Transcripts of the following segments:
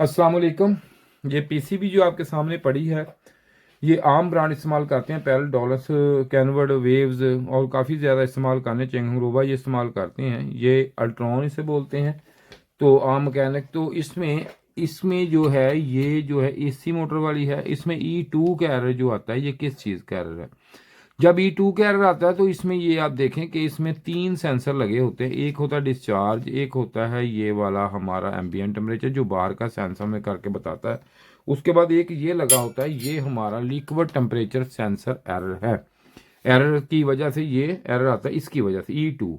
अस्सलाम वालेकुम। ये पीसीबी जो आपके सामने पड़ी है, ये आम ब्रांड इस्तेमाल करते हैं। पैरल, डॉलस, कैनवर्ड, वेव्स और काफ़ी ज़्यादा इस्तेमाल करने, चेंगरोबा ये इस्तेमाल करते हैं। ये अल्ट्रॉन इसे बोलते हैं। तो आम मैकेनिक तो इसमें इसमें जो है, ये जो है एसी मोटर वाली है। इसमें E2 का एरर जो आता है, ये किस चीज़ का एरर है? जब E2 का एरर आता है तो इसमें ये आप देखें कि इसमें 3 सेंसर लगे होते हैं। एक होता है डिस्चार्ज, एक होता है ये वाला हमारा एम्बिएंट टेम्परेचर जो बाहर का सेंसर में करके बताता है। उसके बाद एक ये लगा होता है, ये हमारा लिक्विड टेम्परेचर सेंसर एरर है। एरर की वजह से ये एरर आता है, इसकी वजह से E2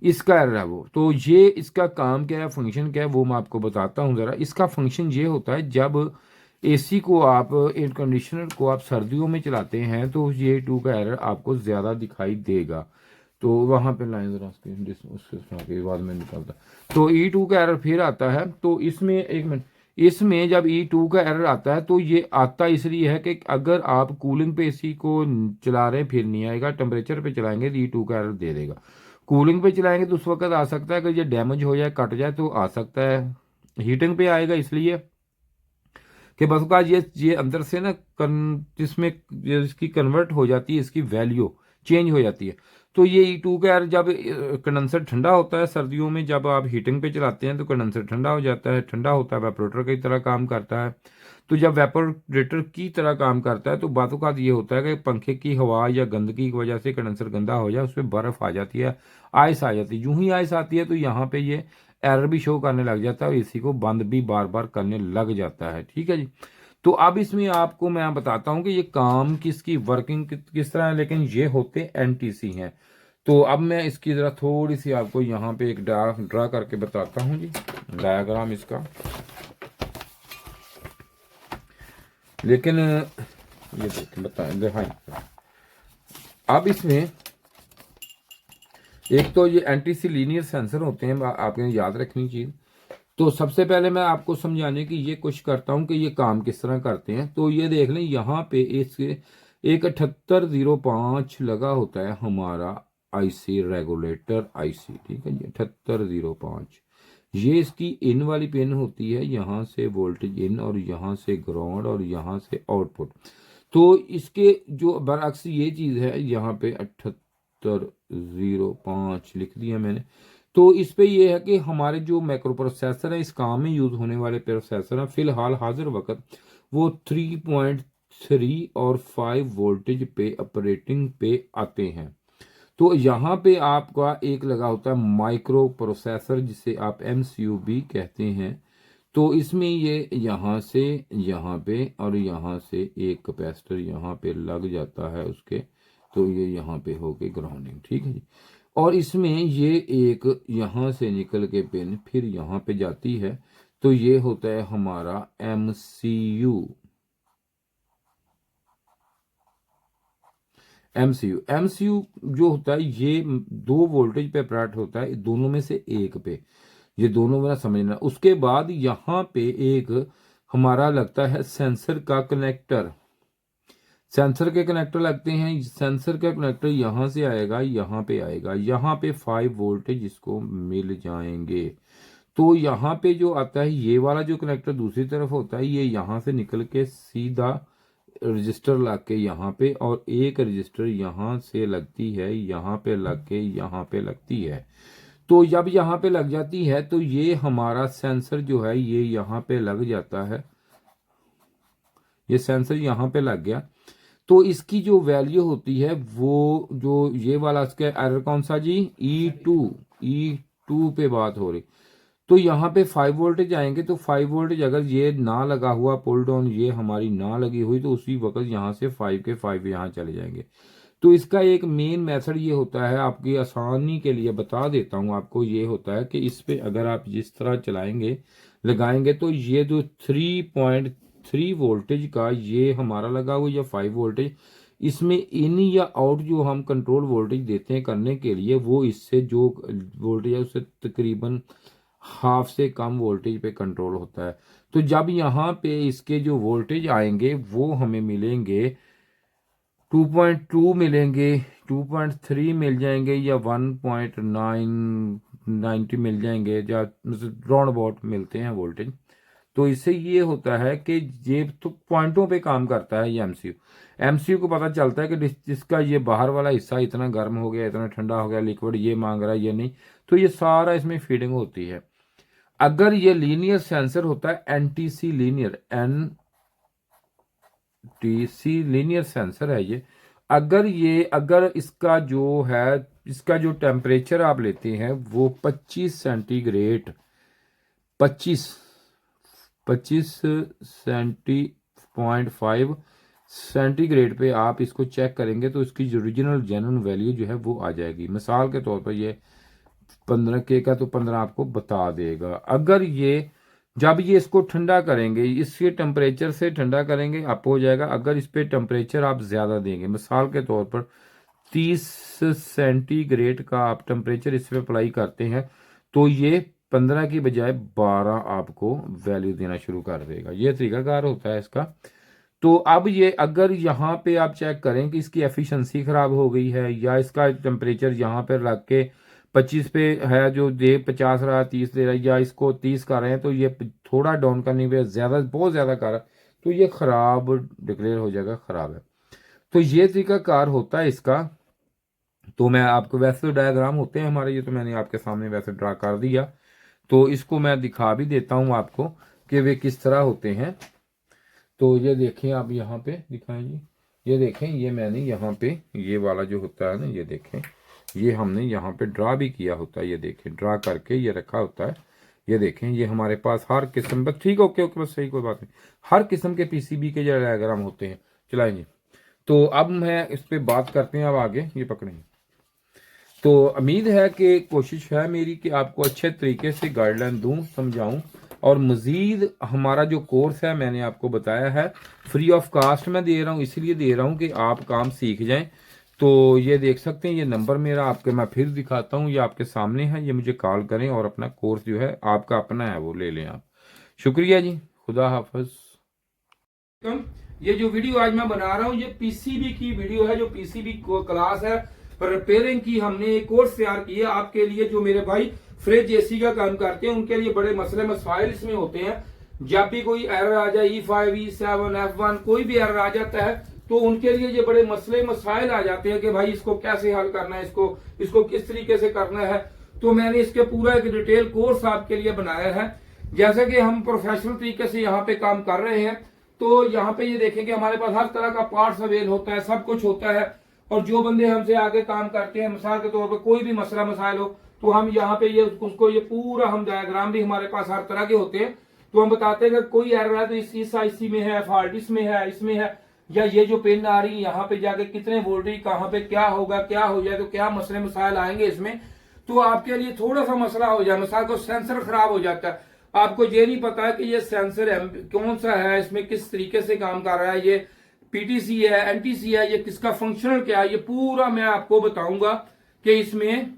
इसका एरर है वो। तो ये इसका काम क्या है, फंक्शन क्या है, वो मैं आपको बताता हूँ ज़रा। इसका फंक्शन ये होता है, जब एसी को आप, एयर कंडीशनर को आप सर्दियों में चलाते हैं तो ये टू का एरर आपको ज़्यादा दिखाई देगा। तो वहाँ पे लाइन ज़रा उसके बाद में निकलता। तो E2 का एरर फिर आता है। तो इसमें एक मिनट, इसमें जब E2 का एरर आता है तो ये आता इसलिए है कि अगर आप कूलिंग पे एसी को चला रहे हैं फिर नहीं आएगा, टेम्परेचर पे चलाएंगे तो E2 का एरर दे देगा। कूलिंग पे चलाएंगे तो उस वक्त आ सकता है, अगर ये डैमेज हो जाए, कट जाए तो आ सकता है। हीटिंग पे आएगा इसलिए कि बस का ये अंदर से ना जिसमें इसकी कन्वर्ट हो जाती है, इसकी वैल्यू चेंज हो जाती है। तो ये E2 का यार, जब कंडेंसर ठंडा होता है सर्दियों में, जब आप हीटिंग पे चलाते हैं तो कंडेंसर ठंडा हो जाता है, ठंडा होता है, वेपोरेटर की तरह काम करता है। तो जब वेपोरेटर की तरह काम करता है तो बातों का ये होता है कि पंखे की हवा या गंदगी की वजह से कंडेंसर गंदा हो जाए, उसमें बर्फ आ जाती है, आइस आ जाती है। यूं ही आइस आती है तो यहाँ पे ये एरर भी शो करने लग जाता है और इसी को बंद भी बार बार करने लग जाता है। ठीक है जी। तो अब इसमें आपको मैं बताता हूँ कि ये काम किसकी वर्किंग किस तरह है, लेकिन ये होते एनटीसी हैं। तो अब मैं इसकी ज़रा थोड़ी सी आपको यहाँ पे एक ड्रा करके बताता हूँ जी, डायग्राम इसका। लेकिन ये देखें, बताएं दिखाएं। अब इसमें एक तो ये एनटीसी लीनियर सेंसर होते हैं, आपने याद रखनी चीज़। तो सबसे पहले मैं आपको समझाने की ये कोशिश करता हूँ कि ये काम किस तरह करते हैं। तो ये देख लें, यहाँ पे इसके एक 7805 लगा होता है हमारा आईसी, रेगुलेटर आईसी। ठीक है जी, 7805। ये इसकी इन वाली पिन होती है, यहाँ से वोल्टेज इन और यहाँ से ग्राउंड और यहाँ से आउटपुट। तो इसके जो बरअक्स ये चीज़ है, यहाँ पे 7805 लिख दिया मैंने। तो इस पे ये है कि हमारे जो माइक्रो प्रोसेसर है, इस काम में यूज़ होने वाले प्रोसेसर हैं, फिलहाल हाजिर वक्त वो 3.3 और 5 वोल्टेज पे ऑपरेटिंग पे आते हैं। तो यहाँ पे आपका एक लगा होता है माइक्रो प्रोसेसर, जिसे आप एमसीयू भी कहते हैं। तो इसमें ये यहाँ से यहाँ पे और यहाँ से एक कैपेसिटर यहाँ पे लग जाता है उसके। तो ये यहाँ पे हो गई ग्राउंडिंग। ठीक है जी। और इसमें ये एक यहाँ से निकल के पिन फिर यहाँ पे जाती है। तो ये होता है हमारा एमसीयू। एमसीयू जो होता है, ये 2 वोल्टेज पे ऑपरेट होता है, दोनों में से एक पे। ये दोनों मेरा समझना। उसके बाद यहाँ पे एक हमारा लगता है सेंसर का कनेक्टर। सेंसर के कनेक्टर लगते हैं। सेंसर का कनेक्टर यहाँ से आएगा, यहाँ पे आएगा, यहाँ पे 5 वोल्टेज इसको मिल जाएंगे। तो यहाँ पे जो आता है ये वाला जो कनेक्टर दूसरी तरफ होता है, ये यहाँ से निकल के सीधा रजिस्टर लग के यहाँ पे, और एक रजिस्टर यहाँ से लगती है, यहाँ पे लग के यहाँ पे लगती है। तो जब यहाँ पे लग जाती है तो ये हमारा सेंसर जो है ये यहाँ पे लग जाता है। ये सेंसर यहाँ पे लग गया। तो इसकी जो वैल्यू होती है वो, जो ये वाला इसका एरर कौन सा जी, ई टू पे बात हो रही। तो यहाँ पे 5 वोल्टेज आएंगे। तो 5 वोल्टेज अगर ये ना लगा हुआ, पुल डाउन ये हमारी ना लगी हुई, तो उसी वक्त यहाँ से 5 के 5 यहाँ चले जाएंगे। तो इसका एक मेन मेथड ये होता है, आपकी आसानी के लिए बता देता हूँ आपको। ये होता है कि इस पे अगर आप जिस तरह चलाएंगे, लगाएंगे, तो ये जो 3.3 वोल्टेज का ये हमारा लगा हुआ या 5 वोल्टेज, इसमें इन या आउट जो हम कंट्रोल वोल्टेज देते हैं करने के लिए, वो इससे जो वोल्टेज है उससे तकरीबन हाफ से कम वोल्टेज पे कंट्रोल होता है। तो जब यहाँ पे इसके जो वोल्टेज आएंगे वो हमें मिलेंगे 2.2 मिलेंगे, 2.3 मिल जाएंगे, या 1.990 मिल जाएंगे, या राउंड अबाउट मिलते हैं वोल्टेज। तो इससे ये होता है कि ये तो पॉइंटों पे काम करता है ये एमसीयू को पता चलता है कि जिसका ये बाहर वाला हिस्सा इतना गर्म हो गया, इतना ठंडा हो गया, लिक्विड ये मांग रहा है ये नहीं, तो ये सारा इसमें फीडिंग होती है। अगर ये लीनियर सेंसर होता है, एनटीसी लीनियर सेंसर है ये, अगर इसका जो टेम्परेचर आप लेते हैं वो 25 सेंटीग्रेड 25.5 सेंटीग्रेड पे आप इसको चेक करेंगे तो इसकी जो ओरिजिनल जेन्युइन वैल्यू जो है वो आ जाएगी। मिसाल के तौर पर ये 15K का तो 15 आपको बता देगा। अगर जब ये इसको ठंडा करेंगे, इसके टेम्परेचर से ठंडा करेंगे अप हो जाएगा। अगर इस पे टेम्परेचर आप ज़्यादा देंगे, मिसाल के तौर पर 30 सेंटीग्रेड का आप टेम्परेचर इस पे अप्लाई करते हैं तो ये 15 की बजाय 12 आपको वैल्यू देना शुरू कर देगा। ये तरीकाकार होता है इसका। तो अब ये अगर यहाँ पे आप चेक करें कि इसकी एफिशिएंसी ख़राब हो गई है या इसका टेम्परेचर यहाँ पर रख के 25 पे है जो दे 50 रहा 30 दे रहा है, या इसको 30 कर रहे हैं तो ये थोड़ा डाउन करने पे बहुत ज़्यादा कर रहा है तो ये ख़राब डिक्लेयर हो जाएगा, ख़राब है। तो ये तरीकाकार होता है इसका। तो मैं आपको, वैसे तो डायग्राम होते हैं हमारे, ये तो मैंने आपके सामने वैसे ड्रा कर दिया, तो इसको मैं दिखा भी देता हूँ आपको कि वे किस तरह होते हैं। तो ये देखें आप, यहाँ पे दिखाएं जी, ये देखें, ये मैंने यहाँ पे ये वाला जो होता है ना, ये देखें, ये हमने यहाँ पे ड्रा भी किया होता है। ये देखें, ड्रा करके ये रखा होता है। ये देखें, ये हमारे पास हर किस्म, बस ठीक, ओके बस सही, कोई बात नहीं, हर किस्म के पीसीबी के जो डायग्राम होते हैं। चलाएं जी। तो अब मैं इस पर बात करते हैं, अब आगे ये पकड़ेंगे। तो उम्मीद है कि कोशिश है मेरी कि आपको अच्छे तरीके से गाइडलाइन दूं, समझाऊं, और मज़ीद हमारा जो कोर्स है मैंने आपको बताया है फ्री ऑफ कास्ट मैं दे रहा हूं, इसलिए दे रहा हूं कि आप काम सीख जाएं। तो ये देख सकते हैं, ये नंबर मेरा आपके, मैं फिर दिखाता हूं, ये आपके सामने है, ये मुझे कॉल करें और अपना कोर्स जो है आपका अपना है वो ले लें आप। शुक्रिया जी, खुदा हाफिज। ये जो वीडियो आज मैं बना रहा हूँ ये पीसीबी की वीडियो है, जो पीसीबी क्लास है रिपेयरिंग की, हमने एक कोर्स तैयार किया आपके लिए। जो मेरे भाई फ्रिज एसी का काम करते हैं उनके लिए बड़े मसले मसाइल इसमें होते हैं। जब भी कोई एरर आ जाए, E5, E7, F1 कोई भी एरर आ जाता है तो उनके लिए ये बड़े मसले मसाइल आ जाते हैं कि भाई इसको कैसे हल करना है, इसको किस तरीके से करना है। तो मैंने इसके पूरा एक डिटेल कोर्स आपके लिए बनाया है। जैसे कि हम प्रोफेशनल तरीके से यहाँ पे काम कर रहे हैं, तो यहाँ पे ये देखेंगे हमारे पास हर तरह का पार्ट्स अवेल होता है, सब कुछ होता है। और जो बंदे हमसे आगे काम करते हैं, मिसाल के तौर पर कोई भी मसला मसाइल हो तो हम यहाँ पे ये पूरा हम डायग्राम भी हमारे पास हर तरह के होते हैं। तो हम बताते हैं कि कोई एरर है तो इस आईसी में है, फॉल्ट इसमें है, इसमें है, या ये जो पिन आ रही है यहाँ पे जाके कितने वोल्टेज कहाँ पे क्या होगा, क्या हो जाए, तो क्या मसले मसाइल आएंगे इसमें। तो आपके लिए थोड़ा सा मसला हो जाए, मिसाल को सेंसर खराब हो जाता है, आपको ये नहीं पता है कि ये सेंसर कौन सा है, इसमें किस तरीके से काम कर रहा है, ये पीटीसी है, एनटीसी है, ये किसका फंक्शनल क्या है, ये पूरा मैं आपको बताऊंगा कि इसमें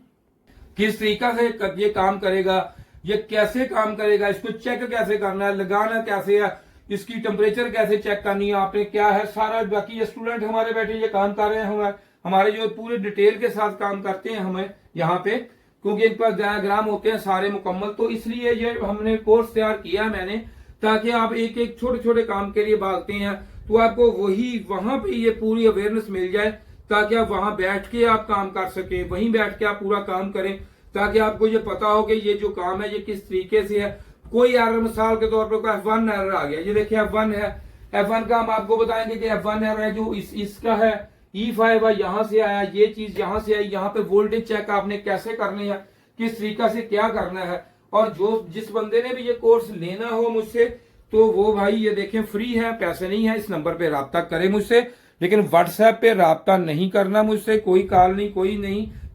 किस तरीका से ये काम करेगा, ये कैसे काम करेगा, इसको चेक कैसे करना है, लगाना कैसे है, इसकी टेम्परेचर कैसे चेक करनी है आपने, क्या है सारा। बाकी ये स्टूडेंट हमारे बैठे ये काम कर रहे हैं, हमारे जो पूरे डिटेल के साथ काम करते हैं हमें यहाँ पे, क्योंकि इन पर डायग्राम होते हैं सारे मुकम्मल। तो इसलिए ये हमने कोर्स तैयार किया मैंने, ताकि आप एक एक छोटे छोटे काम के लिए भागते हैं तो आपको वहां पे ये पूरी अवेयरनेस मिल जाए, ताकि आप वहां बैठ के आप काम कर सके, वहीं बैठ के आप पूरा काम करें, ताकि आपको ये पता हो कि ये जो काम है ये किस तरीके से है। कोई एरर, मिसाल के तौर पर कोई F1 एरर आ गया, ये देखिए F1 है, F1 का हम आपको बताएंगे कि F1 एरर है जो इसका है, E5 है, यहाँ से आया, ये चीज यहाँ से आई, यहाँ पे वोल्टेज चेक आपने कैसे करनी है, किस तरीका से क्या करना है। और जिस बंदे ने भी ये कोर्स लेना हो मुझसे, तो वो भाई ये देखें फ्री है, पैसे नहीं है, इस नंबर पे राब्ता करें मुझसे, लेकिन व्हाट्सएप पे राब्ता नहीं करना मुझसे, कोई कॉल नहीं,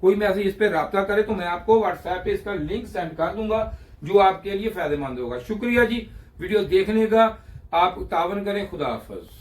कोई मैसेज, इस पे राब्ता करे तो मैं आपको व्हाट्सएप पे इसका लिंक सेंड कर दूंगा जो आपके लिए फायदेमंद होगा। शुक्रिया जी वीडियो देखने का, आप तावन करें, खुदा हाफिज।